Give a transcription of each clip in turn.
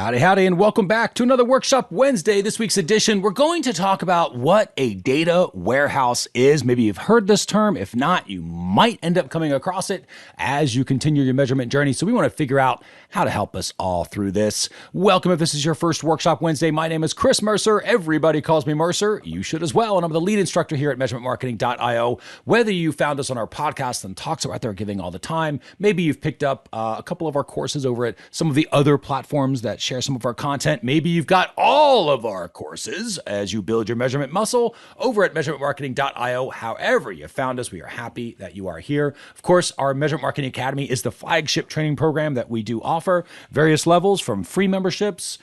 Howdy, howdy, and welcome back to another Workshop Wednesday. This week's edition, we're going to talk about what a data warehouse is. Maybe you've heard this term. If not, you might end up coming across it as you continue your measurement journey. So we want to figure out how to help us all through this. Welcome if this is your first Workshop Wednesday. My name is Chris Mercer. Everybody calls me Mercer. You should as well. And I'm the lead instructor here at measurementmarketing.io. Whether you found us on our podcast and talks are out there giving all the time, maybe you've picked up a couple of our courses over at some of the other platforms that share some of our content. Maybe you've got all of our courses as you build your measurement muscle over at measurementmarketing.io. However you found us, we are happy that you are here. Of course, our Measurement Marketing Academy is the flagship training program that we do offer. Various levels from free memberships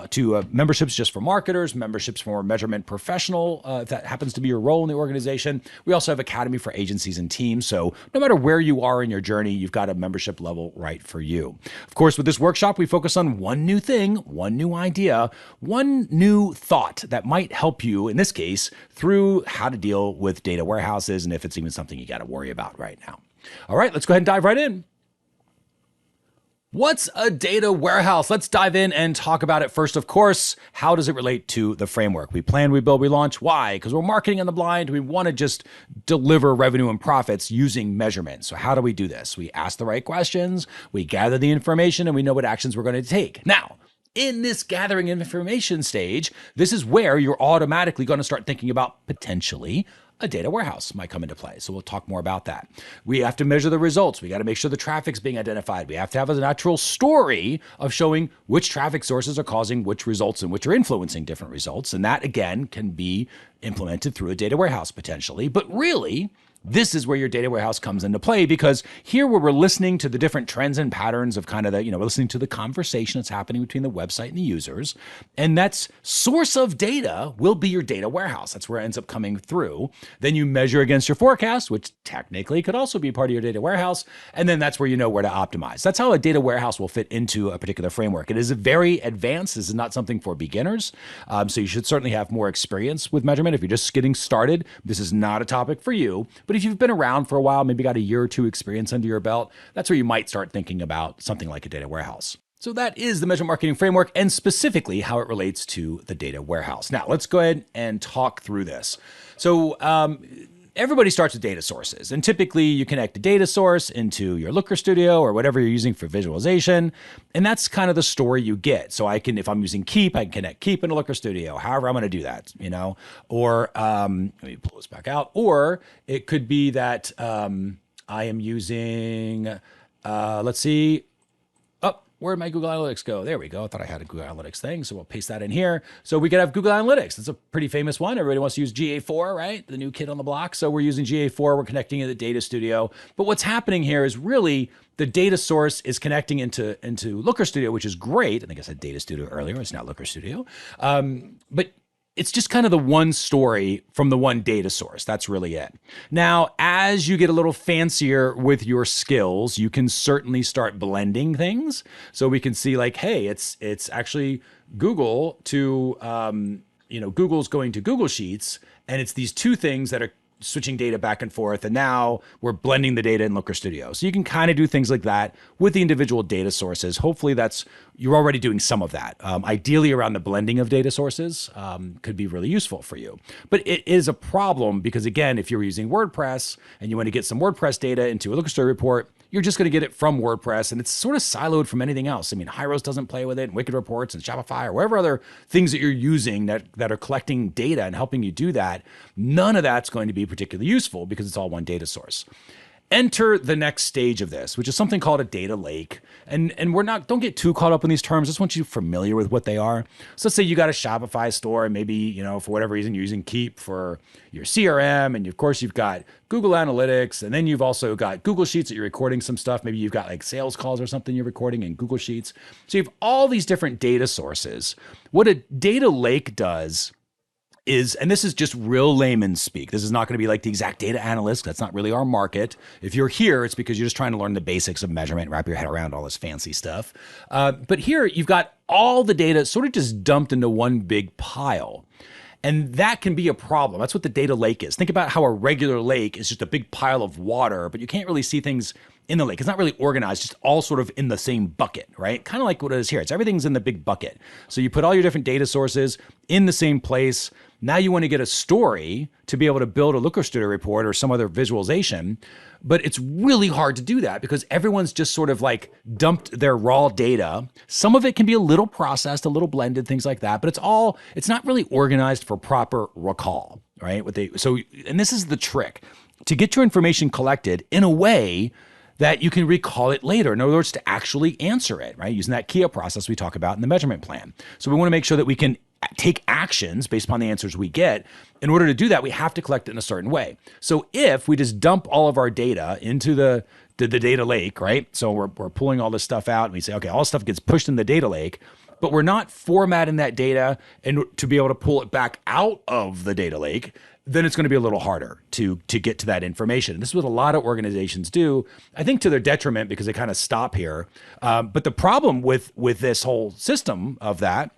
to memberships just for marketers, memberships for measurement professional, if that happens to be your role in the organization. We also have Academy for agencies and teams. So no matter where you are in your journey, you've got a membership level right for you. Of course, with this workshop, we focus on one new thing, one new idea, one new thought that might help you, in this case, through how to deal with data warehouses and if it's even something you got to worry about right now. All right, let's go ahead and dive right in. What's a data warehouse? Let's dive in and talk about it first. Of course, how does it relate to the framework? We plan, we build, we launch. Why? Because we're marketing on the blind. We want to just deliver revenue and profits using measurement. So how do we do this? We ask the right questions, we gather the information, and we know what actions we're going to take. Now, in this gathering information stage, this is where you're automatically going to start thinking about potentially a data warehouse might come into play. So we'll talk more about that. We have to measure the results. We got to make sure the traffic's being identified. We have to have a natural story of showing which traffic sources are causing which results and which are influencing different results. And that, again, can be implemented through a data warehouse potentially. But really, this is where your data warehouse comes into play, because here where we're listening to the different trends and patterns of kind of the, we're listening to the conversation that's happening between the website and the users. And that's source of data will be your data warehouse. That's where it ends up coming through. Then you measure against your forecast, which technically could also be part of your data warehouse. And then that's where you know where to optimize. That's how a data warehouse will fit into a particular framework. It is very advanced. This is not something for beginners. So you should certainly have more experience with measurement. If you're just getting started, this is not a topic for you. But if you've been around for a while, maybe got a year or two experience under your belt, that's where you might start thinking about something like a data warehouse. So that is the measurement marketing framework and specifically how it relates to the data warehouse. Now let's go ahead and talk through this. So everybody starts with data sources, and typically you connect a data source into your Looker Studio or whatever you're using for visualization. And that's kind of the story you get. So I can, if I'm using Keep, I can connect Keep into Looker Studio, however I'm going to do that, or let me pull this back out. Or it could be that I am using, let's see, where'd my Google Analytics go? There we go. I thought I had a Google Analytics thing, so we'll paste that in here. So we could have Google Analytics. That's a pretty famous one. Everybody wants to use GA4, right? The new kid on the block. So we're using GA4. We're connecting in the Data Studio. But what's happening here is really the data source is connecting into Looker Studio, which is great. I think I said Data Studio earlier. It's now Looker Studio. But it's just kind of the one story from the one data source. That's really it. Now, as you get a little fancier with your skills, you can certainly start blending things. So we can see like, hey, it's actually Google to, Google's going to Google Sheets, and it's these two things that are switching data back and forth, and now we're blending the data in Looker Studio. So you can kind of do things like that with the individual data sources. Hopefully you're already doing some of that. Ideally around the blending of data sources could be really useful for you. But it is a problem because, again, if you're using WordPress and you want to get some WordPress data into a Looker Studio report, you're just going to get it from WordPress, and it's sort of siloed from anything else. I mean, Hyros doesn't play with it, and Wicked Reports and Shopify or whatever other things that you're using that are collecting data and helping you do that. None of that's going to be particularly useful because it's all one data source. Enter the next stage of this, which is something called a data lake. And don't get too caught up in these terms. I just want you familiar with what they are. So let's say you got a Shopify store and maybe, for whatever reason, you're using Keep for your CRM. And of course you've got Google Analytics. And then you've also got Google Sheets that you're recording some stuff. Maybe you've got like sales calls or something you're recording in Google Sheets. So you have all these different data sources. What a data lake does is, and this is just real layman's speak. This is not going to be like the exact data analyst. That's not really our market. If you're here, it's because you're just trying to learn the basics of measurement, wrap your head around all this fancy stuff. But here you've got all the data sort of just dumped into one big pile. And that can be a problem. That's what the data lake is. Think about how a regular lake is just a big pile of water, but you can't really see things in the lake. It's not really organized, just all sort of in the same bucket, right? Kind of like what it is here. It's everything's in the big bucket. So you put all your different data sources in the same place. Now you want to get a story to be able to build a Looker Studio report or some other visualization. But it's really hard to do that because everyone's just sort of like dumped their raw data. Some of it can be a little processed, a little blended, things like that. But it's not really organized for proper recall, right? And this is the trick to get your information collected in a way that you can recall it later. In other words, to actually answer it, right? Using that KIA process we talk about in the measurement plan. So we want to make sure that we can take actions based upon the answers we get. In order to do that, we have to collect it in a certain way. So if we just dump all of our data into the data lake, right? So we're pulling all this stuff out and we say, okay, all this stuff gets pushed in the data lake, but we're not formatting that data and to be able to pull it back out of the data lake, then it's going to be a little harder to get to that information. And this is what a lot of organizations do, I think to their detriment because they kind of stop here. But the problem with this whole system of that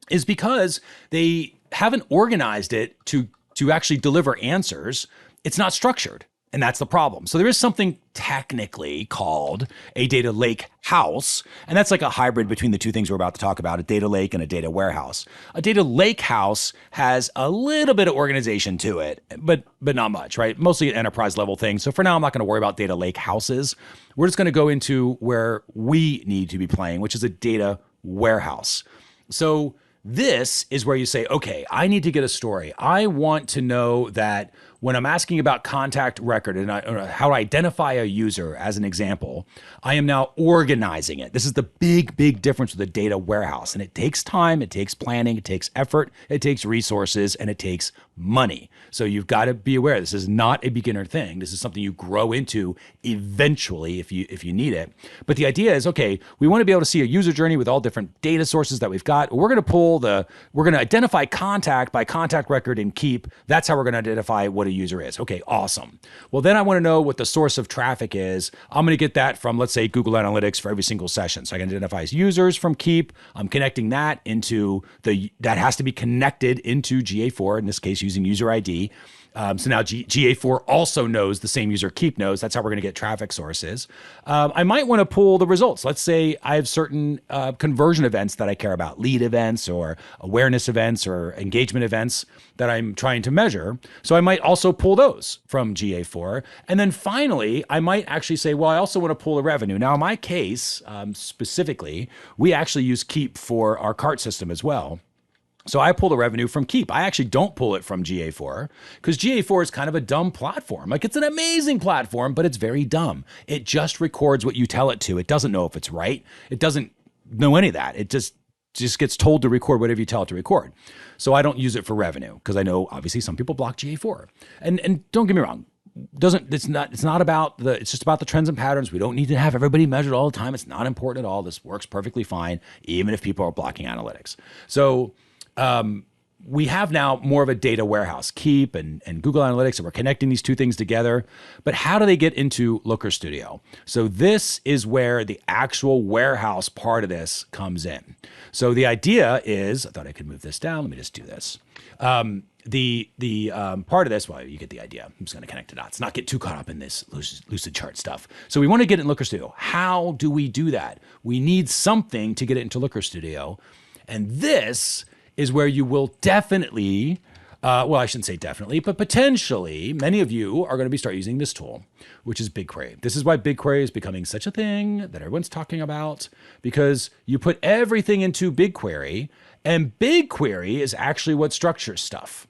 is because they haven't organized it to actually deliver answers. It's not structured. And that's the problem. So there is something technically called a data lake house. And that's like a hybrid between the two things we're about to talk about, a data lake and a data warehouse. A data lake house has a little bit of organization to it, but not much, right? Mostly an enterprise level thing. So for now, I'm not going to worry about data lake houses. We're just going to go into where we need to be playing, which is a data warehouse. So this is where you say, okay, I need to get a story. I want to know that when I'm asking about contact record and how to identify a user as an example, I am now organizing it. This is the big, big difference with a data warehouse. And it takes time, it takes planning, it takes effort, it takes resources, and it takes money. So you've got to be aware, this is not a beginner thing. This is something you grow into eventually if you need it. But the idea is, okay, we want to be able to see a user journey with all different data sources that we've got. We're going to identify contact by contact record and keep. That's how we're going to identify what a user is. Okay, awesome. Well, then I want to know what the source of traffic is. I'm going to get that from, let's say, Google Analytics for every single session. So I can identify as users from Keep. I'm connecting that that has to be connected into GA4, in this case, using user ID. So now GA4 also knows the same user Keep knows. That's how we're going to get traffic sources. I might want to pull the results. Let's say I have certain conversion events that I care about, lead events or awareness events or engagement events that I'm trying to measure. So I might also pull those from GA4. And then finally, I might actually say, well, I also want to pull the revenue. Now, in my case, specifically, we actually use Keep for our cart system as well. So I pull the revenue from Keep. I actually don't pull it from GA4 because GA4 is kind of a dumb platform. Like, it's an amazing platform, but it's very dumb. It just records what you tell it to. It doesn't know if it's right. It doesn't know any of that. It just gets told to record whatever you tell it to record. So I don't use it for revenue because I know obviously some people block GA4. And don't get me wrong. It's just about the trends and patterns. We don't need to have everybody measured all the time. It's not important at all. This works perfectly fine, even if people are blocking analytics. So we have now more of a data warehouse, Keep and Google Analytics, and we're connecting these two things together. But how do they get into Looker Studio? So this is where the actual warehouse part of this comes in. So the idea is, I thought I could move this down. Let me just do this. The part of this, well, you get the idea. I'm just going to connect the dots, not get too caught up in this Lucidchart stuff. So we want to get it in Looker Studio. How do we do that? We need something to get it into Looker Studio. And this is where you will definitely, well, I shouldn't say definitely, but potentially, many of you are going to start using this tool, which is BigQuery. This is why BigQuery is becoming such a thing that everyone's talking about, because you put everything into BigQuery, and BigQuery is actually what structures stuff.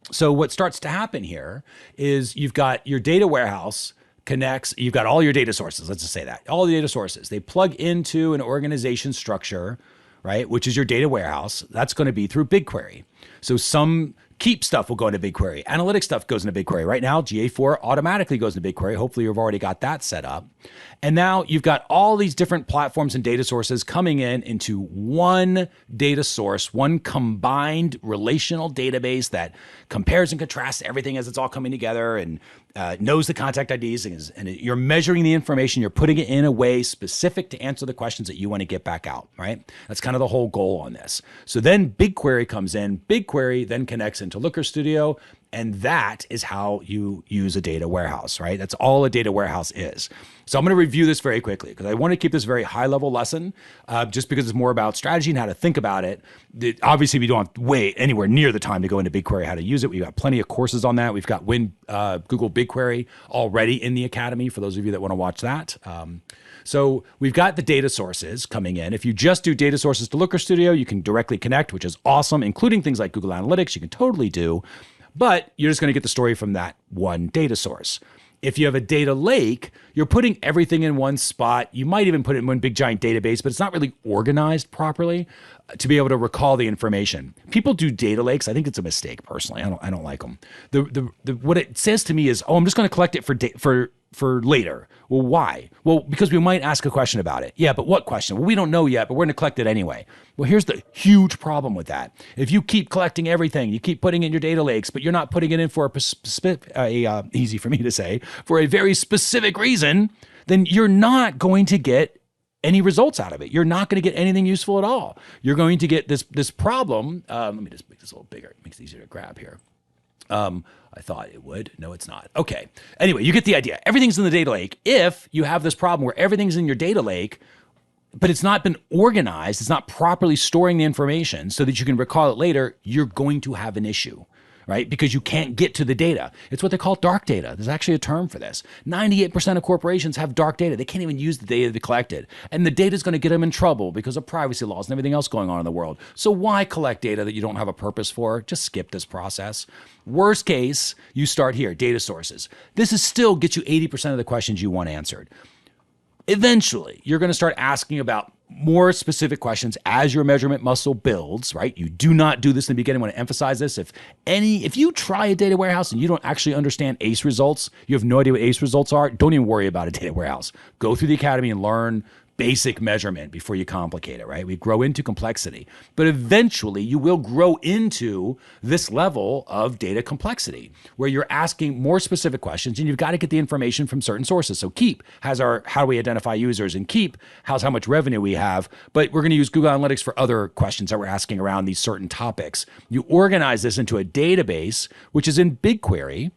So what starts to happen here is you've got your data warehouse connects, you've got all your data sources, let's just say that, all the data sources. They plug into an organization structure, right, which is your data warehouse. That's going to be through BigQuery. So some Keep stuff will go into BigQuery. Analytics stuff goes into BigQuery. Right now, GA4 automatically goes into BigQuery. Hopefully, you've already got that set up. And now you've got all these different platforms and data sources coming into one data source, one combined relational database that compares and contrasts everything as it's all coming together. And knows the contact IDs, and you're measuring the information. You're putting it in a way specific to answer the questions that you want to get back out, right? That's kind of the whole goal on this. So then BigQuery comes in. BigQuery then connects into Looker Studio, and that is how you use a data warehouse, right? That's all a data warehouse is. So I'm going to review this very quickly because I want to keep this very high level lesson just because it's more about strategy and how to think about it. Obviously, we don't have to wait anywhere near the time to go into BigQuery, how to use it. We've got plenty of courses on that. We've got Google BigQuery already in the Academy for those of you that want to watch that. So we've got the data sources coming in. If you just do data sources to Looker Studio, you can directly connect, which is awesome, including things like Google Analytics. You can totally do. But you're just going to get the story from that one data source. If you have a data lake, you're putting everything in one spot. You might even put it in one big giant database, but it's not really organized properly to be able to recall the information. People do data lakes. I think it's a mistake personally. I don't like them. What it says to me is, oh, I'm just going to collect it for later. Well, why? Well, because we might ask a question about it. Yeah, but what question? Well, we don't know yet, but we're going to collect it anyway. Well, here's the huge problem with that. If you keep collecting everything, you keep putting it in your data lakes, but you're not putting it in for easy for me to say, for a very specific reason, then you're not going to get any results out of it. You're not going to get anything useful at all. You're going to get this problem. Let me just make this a little bigger. It makes it easier to grab here. I thought it would. No, it's not. Okay. Anyway, you get the idea. Everything's in the data lake. If you have this problem where everything's in your data lake, but it's not been organized, it's not properly storing the information so that you can recall it later, you're going to have an issue, right? Because you can't get to the data. It's what they call dark data. There's actually a term for this. 98% of corporations have dark data. They can't even use the data they collected. And the data is going to get them in trouble because of privacy laws and everything else going on in the world. So why collect data that you don't have a purpose for? Just skip this process. Worst case, you start here, data sources. This is still gets you 80% of the questions you want answered. Eventually, you're going to start asking about more specific questions as your measurement muscle builds, right? You do not do this in the beginning. I want to emphasize this. If you try a data warehouse and you don't actually understand ACE results, you have no idea what ACE results are, don't even worry about a data warehouse. Go through the Academy and learn basic measurement before you complicate it, right? We grow into complexity, but eventually you will grow into this level of data complexity where you're asking more specific questions and you've got to get the information from certain sources. So Keep has our how do we identify users, and Keep has how much revenue we have, but we're going to use Google Analytics for other questions that we're asking around these certain topics. You organize this into a database, which is in BigQuery.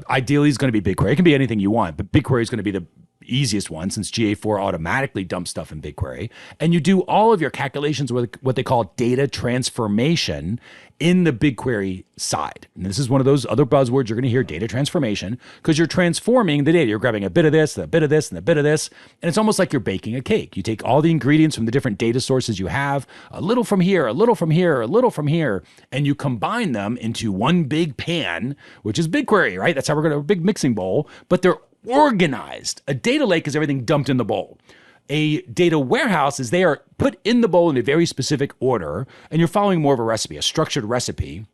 Ideally, it's going to be BigQuery. It can be anything you want, but BigQuery is going to be the easiest one since GA4 automatically dumps stuff in BigQuery. And you do all of your calculations with what they call data transformation in the BigQuery side. And this is one of those other buzzwords you're going to hear, data transformation, because you're transforming the data. You're grabbing a bit of this, a bit of this, and a bit of this. And it's almost like you're baking a cake. You take all the ingredients from the different data sources you have, a little from here, a little from here, a little from here, and you combine them into one big pan, which is BigQuery, right? That's how we're going to have a big mixing bowl, but they're organized. A data lake is everything dumped in the bowl. A data warehouse is they are put in the bowl in a very specific order, and you're following more of a recipe, a structured recipe,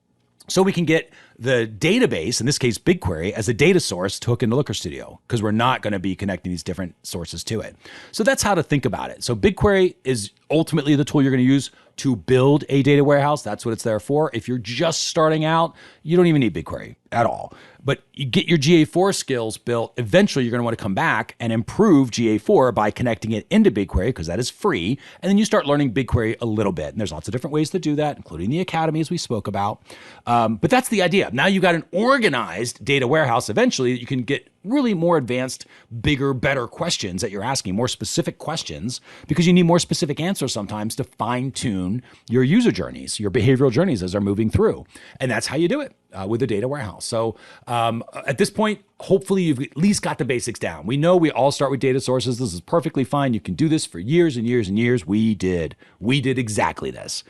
so we can get the database, in this case BigQuery, as a data source to hook into Looker Studio, because we're not going to be connecting these different sources to it. So that's how to think about it. So BigQuery is ultimately the tool you're going to use to build a data warehouse. That's what it's there for. If you're just starting out, you don't even need BigQuery at all. But you get your GA4 skills built, eventually you're going to want to come back and improve GA4 by connecting it into BigQuery, because that is free. And then you start learning BigQuery a little bit. And there's lots of different ways to do that, including the Academy, as we spoke about. But that's the idea. Now you've got an organized data warehouse eventually that you can get really more advanced, bigger, better questions that you're asking, more specific questions, because you need more specific answers sometimes to fine tune your user journeys, your behavioral journeys as they're moving through. And that's how you do it with the data warehouse. So at this point, hopefully you've at least got the basics down. We know we all start with data sources. This is perfectly fine. You can do this for years and years and years. We did exactly this.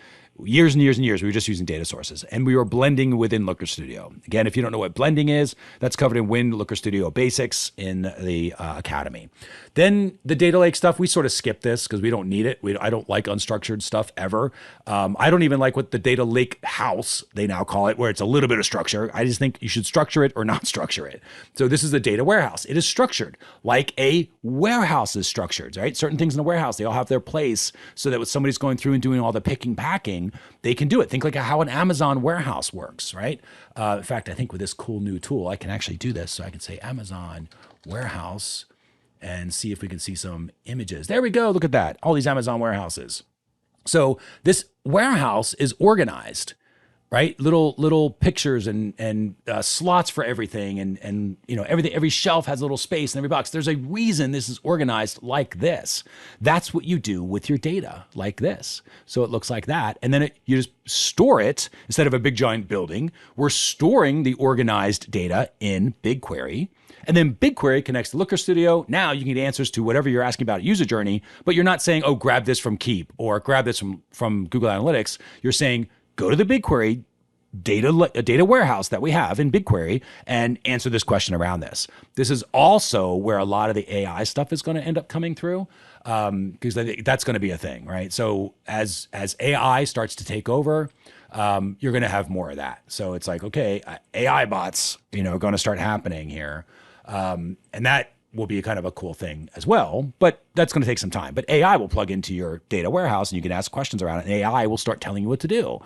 Years and years and years, we were just using data sources, and we were blending within Looker Studio. Again, if you don't know what blending is, that's covered in Win Looker Studio Basics in the Academy. Then the data lake stuff, we sort of skip this because we don't need it. I don't like unstructured stuff ever. I don't even like what the data lake house, they now call it, where it's a little bit of structure. I just think you should structure it or not structure it. So this is the data warehouse. It is structured like a warehouse is structured, right? Certain things in a warehouse, they all have their place so that when somebody's going through and doing all the picking, packing, building, they can do it. Think like how an Amazon warehouse works, right? In fact, I think with this cool new tool, I can actually do this. So I can say Amazon warehouse and see if we can see some images. There we go. Look at that. All these Amazon warehouses. So this warehouse is organized, right? Little pictures and slots for everything, and everything. Every shelf has a little space in every box. There's a reason this is organized like this. That's what you do with your data, like this. So it looks like that, and then you just store it instead of a big giant building. We're storing the organized data in BigQuery. And then BigQuery connects to Looker Studio. Now you can get answers to whatever you're asking about user journey, but you're not saying, oh, grab this from Keep or grab this from Google Analytics. You're saying, go to the BigQuery data warehouse that we have in BigQuery and answer this question around this. This is also where a lot of the AI stuff is going to end up coming through, because I think that's going to be a thing, right? So as AI starts to take over, you're going to have more of that. So it's like, okay, AI bots, are going to start happening here. And that will be kind of a cool thing as well, but that's going to take some time. But AI will plug into your data warehouse and you can ask questions around it. And AI will start telling you what to do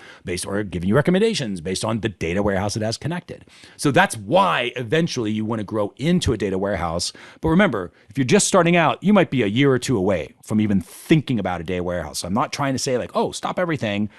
or giving you recommendations based on the data warehouse it has connected. So that's why eventually you want to grow into a data warehouse. But remember, if you're just starting out, you might be a year or two away from even thinking about a data warehouse. So I'm not trying to say like, oh, stop everything.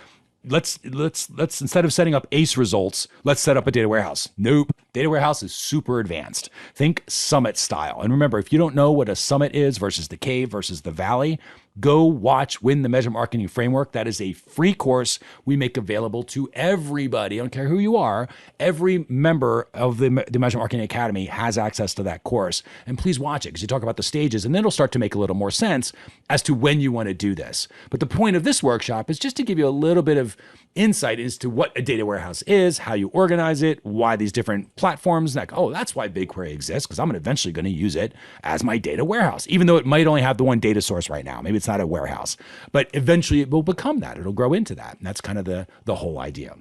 Let's instead of setting up ACE results, let's set up a data warehouse. Nope. Data warehouse is super advanced. Think Summit style. And remember, if you don't know what a Summit is versus the Cave versus the Valley, go watch Win the Measurement Marketing Framework. That is a free course we make available to everybody. I don't care who you are. Every member of the Measurement Marketing Academy has access to that course. And please watch it because you talk about the stages and then it'll start to make a little more sense as to when you want to do this. But the point of this workshop is just to give you a little bit of insight as to what a data warehouse is, how you organize it, why these different platforms, like, oh, that's why BigQuery exists, because I'm eventually going to use it as my data warehouse, even though it might only have the one data source right now. Maybe it's not a warehouse, but eventually it will become that. It'll grow into that. And that's kind of the whole idea.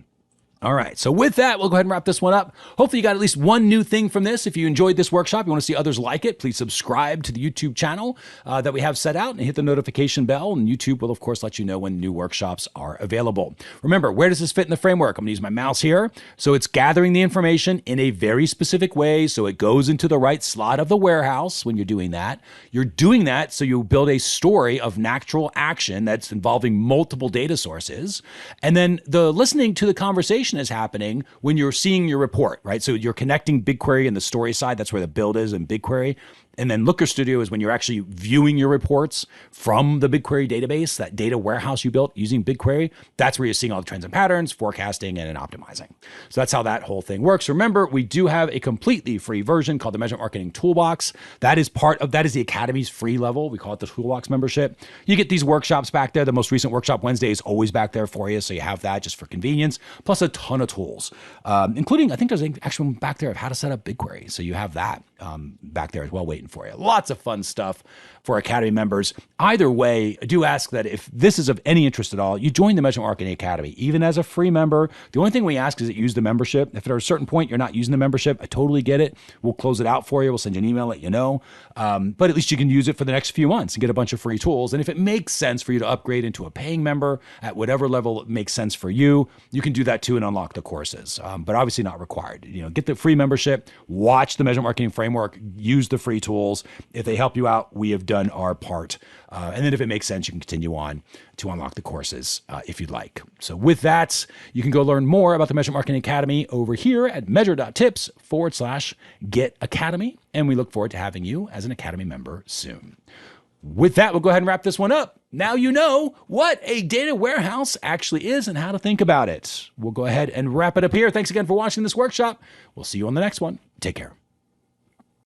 All right. So with that, we'll go ahead and wrap this one up. Hopefully you got at least one new thing from this. If you enjoyed this workshop, you want to see others like it, please subscribe to the YouTube channel that we have set out and hit the notification bell. And YouTube will, of course, let you know when new workshops are available. Remember, where does this fit in the framework? I'm going to use my mouse here. So it's gathering the information in a very specific way. So it goes into the right slot of the warehouse when you're doing that. You're doing that so you build a story of natural action that's involving multiple data sources. And then the listening to the conversation is happening when you're seeing your report, right? So you're connecting BigQuery and the story side. That's where the build is in BigQuery. And then Looker Studio is when you're actually viewing your reports from the BigQuery database, that data warehouse you built using BigQuery. That's where you're seeing all the trends and patterns, forecasting, and optimizing. So that's how that whole thing works. Remember, we do have a completely free version called the Measurement Marketing Toolbox. That is the Academy's free level. We call it the Toolbox membership. You get these workshops back there. The most recent workshop Wednesday is always back there for you. So you have that just for convenience, plus a ton of tools, including, I think there's actually one back there of how to set up BigQuery. So you have that back there as well waiting for you. Lots of fun stuff for Academy members. Either way, I do ask that if this is of any interest at all, you join the Measurement Marketing Academy, even as a free member. The only thing we ask is that you use the membership. If at a certain point you're not using the membership, I totally get it. We'll close it out for you. We'll send you an email, let you know. But at least you can use it for the next few months and get a bunch of free tools. And if it makes sense for you to upgrade into a paying member at whatever level it makes sense for you, you can do that too and unlock the courses. But obviously not required. Get the free membership, watch the Measurement Marketing Framework, use the free tools. If they help you out, we have done our part. And then if it makes sense, you can continue on to unlock the courses if you'd like. So with that, you can go learn more about the Measurement Marketing Academy over here at measure.tips/Get Academy. And we look forward to having you as an Academy member soon. With that, we'll go ahead and wrap this one up. Now you know what a data warehouse actually is and how to think about it. We'll go ahead and wrap it up here. Thanks again for watching this workshop. We'll see you on the next one. Take care.